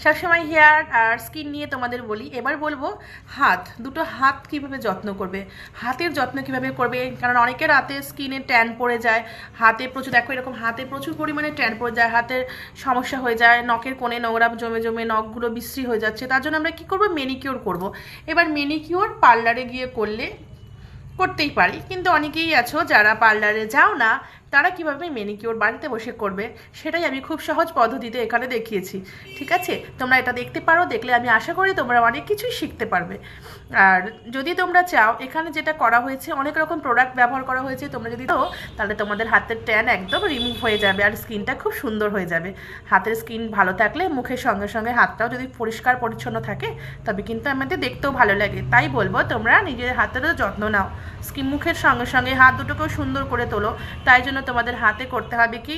সবসময় হেয়ার আর স্কিন নিয়ে তোমাদের বলি। এবার বলবো হাত, দুটো হাত কীভাবে যত্ন করবে, হাতের যত্ন কীভাবে করবে। কারণ অনেকের হাতে স্কিনে ট্যান পড়ে যায়, হাতে প্রচুর, দেখো এরকম হাতে প্রচুর পরিমাণে ট্যান পড়ে যায়, হাতের সমস্যা হয়ে যায়, নখের কোণে নোংরা জমে জমে নখগুলো বিশ্রী হয়ে যাচ্ছে। তার জন্য আমরা কী করবো, ম্যানিকিওর করব। এবার ম্যানিকিওর পার্লারে গিয়ে করতেই পারি, কিন্তু অনেকেই আছো যারা পার্লারে যাও না, তারা কীভাবে ম্যানিকিওর বাড়িতে বসে করবে সেটাই আমি খুব সহজ পদ্ধতিতে এখানে দেখিয়েছি। ঠিক আছে, তোমরা এটা দেখতে পারো, দেখলে আমি আশা করি তোমরা অনেক কিছুই শিখতে পারবে। আর যদি তোমরা চাও, এখানে যেটা করা হয়েছে অনেক রকম প্রোডাক্ট ব্যবহার করা হয়েছে, তোমরা যদি দাও তাহলে তোমাদের হাতের ট্যান একদম রিমুভ হয়ে যাবে আর স্কিনটা খুব সুন্দর হয়ে যাবে। হাতের স্কিন ভালো থাকলে মুখের সঙ্গে সঙ্গে হাতটাও যদি পরিষ্কার পরিচ্ছন্ন থাকে তবে কিন্তু আমাদের দেখতেও ভালো লাগে। তাই বলবো তোমরা নিজের হাতেরও যত্ন নাও, স্কিন মুখের সঙ্গে সঙ্গে হাত দুটোকেও সুন্দর করে তোলো। তাই জন্য তোমাদের হাতে করতে হবে কি,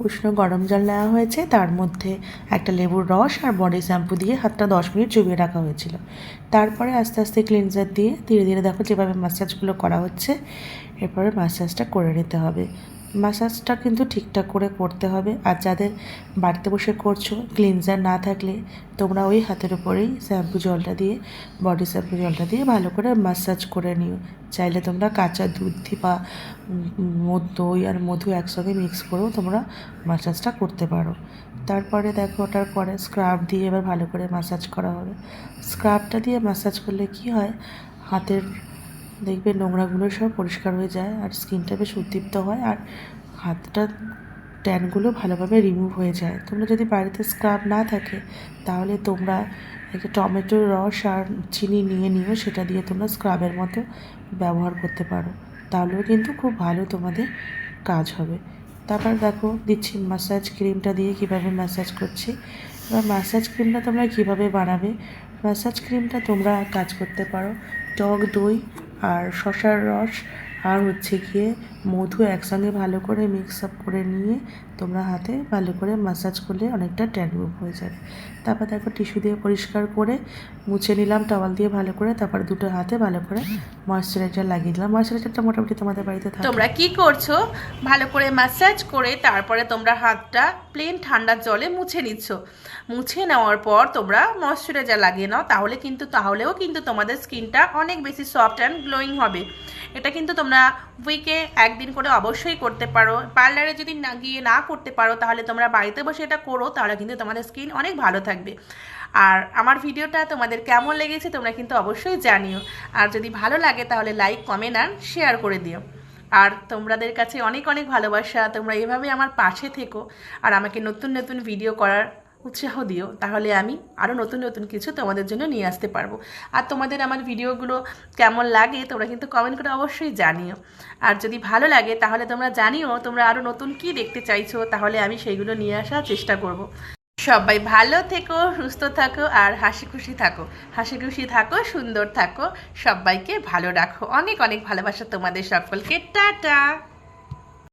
উষ্ণ গরম জল নেওয়া হয়েছে, তার মধ্যে একটা লেবুর রস আর বডি শ্যাম্পু দিয়ে হাতটা 10 মিনিট চুবিয়ে রাখা হয়েছিল। তারপরে আস্তে আস্তে ক্লিনজার দিয়ে ধীরে ধীরে দেখো যেভাবে ম্যাসাজগুলো করা হচ্ছে, এরপরে ম্যাসাজটা করে নিতে হবে। ম্যাসাজটা কিন্তু ঠিকঠাক করে করতে হবে। আর যাদের বাড়িতে বসে করছো, ক্লিনজার না থাকলে তোমরা ওই হাতের উপরেই শ্যাম্পু জলটা দিয়ে, বডি শ্যাম্পু জলটা দিয়ে ভালো করে ম্যাসাজ করে নিও। চাইলে তোমরা কাঁচা দুধ দিয়ে বা দই আর মধু একসঙ্গে মিক্স করেও তোমরা ম্যাসাজটা করতে পারো। তারপরে দেখো ওটার পরে স্ক্রাব দিয়ে এবার ভালো করে ম্যাসাজ করা হবে। স্ক্রাবটা দিয়ে ম্যাসাজ করলে কি হয়, হাতের দেখবে নোংরাগুলো সব পরিষ্কার হয়ে যায় আর স্কিনটা বেশ উদ্দীপ্ত হয় আর হাতটা ট্যানগুলো ভালোভাবে রিমুভ হয়ে যায়। তোমরা যদি বাড়িতে স্ক্রাব না থাকে তাহলে তোমরা একটা টমেটোর রস আর চিনি নিয়ে নিও, সেটা দিয়ে তোমরা স্ক্রাবের মতো ব্যবহার করতে পারো, তাহলেও কিন্তু খুব ভালো তোমাদের কাজ হবে। তারপর দেখো দিচ্ছি ম্যাসাজ ক্রিমটা দিয়ে কীভাবে ম্যাসাজ করছি। এবার ম্যাসাজ ক্রিমটা তোমরা কীভাবে বানাবে, ম্যাসাজ ক্রিমটা তোমরা কাজ করতে পারো টক দই আর শসার রস আর হচ্ছে গিয়ে মধু একসঙ্গে ভালো করে মিক্স আপ করে নিয়ে তোমরা হাতে ভালো করে ম্যাসাজ করলে অনেকটা ট্যান রিমুভ হয়ে যাবে। তারপর দেখো টিস্যু দিয়ে পরিষ্কার করে মুছে নিলাম টাওয়াল দিয়ে ভালো করে, তারপর দুটো হাতে ভালো করে ময়েশ্চারাইজার লাগিয়ে দিলাম। ময়েশ্চারাইজারটা মোটামুটি তোমাদের বাড়িতে থাকে। তোমরা কি করছো, ভালো করে ম্যাসাজ করে তারপরে তোমরা হাতটা প্লেন ঠান্ডা জলে মুছে নিচ্ছ। মুছে নেওয়ার পর তোমরা ময়েশ্চারাইজার লাগিয়ে নাও, তাহলেও কিন্তু তোমাদের স্কিনটা অনেক বেশি সফট অ্যান্ড গ্লোয়িং হবে। এটা কিন্তু তোমরা উইকে একদিন করে অবশ্যই করতে পারো। পার্লারে যদি না গিয়ে না করতে পারো তাহলে তোমরা বাড়িতে বসে এটা করো, তাহলে কিন্তু তোমাদের স্কিন অনেক ভালো থাকবে। আর আমার ভিডিওটা তোমাদের কেমন লেগেছে তোমরা কিন্তু অবশ্যই জানিও। আর যদি ভালো লাগে তাহলে লাইক, কমেন্ট আর শেয়ার করে দিও। আর তোমাদের কাছে অনেক অনেক ভালোবাসা, তোমরা এভাবে আমার পাশে থেকো আর আমাকে নতুন নতুন ভিডিও করার উৎসাহ দিও, তাহলে আমি আরও নতুন নতুন কিছু তোমাদের জন্য নিয়ে আসতে পারবো। আর তোমাদের আমার ভিডিওগুলো কেমন লাগে তোমরা কিন্তু কমেন্ট করে অবশ্যই জানিও। আর যদি ভালো লাগে তাহলে তোমরা জানিও তোমরা আরও নতুন কি দেখতে চাইছো, তাহলে আমি সেইগুলো নিয়ে আসার চেষ্টা করব। সবাই ভালো থেকো, সুস্থ থাকো আর হাসি খুশি থাকো, সুন্দর থাকো, সবাইকে ভালো রাখো। অনেক অনেক ভালোবাসা তোমাদের সকলকে। টাটা।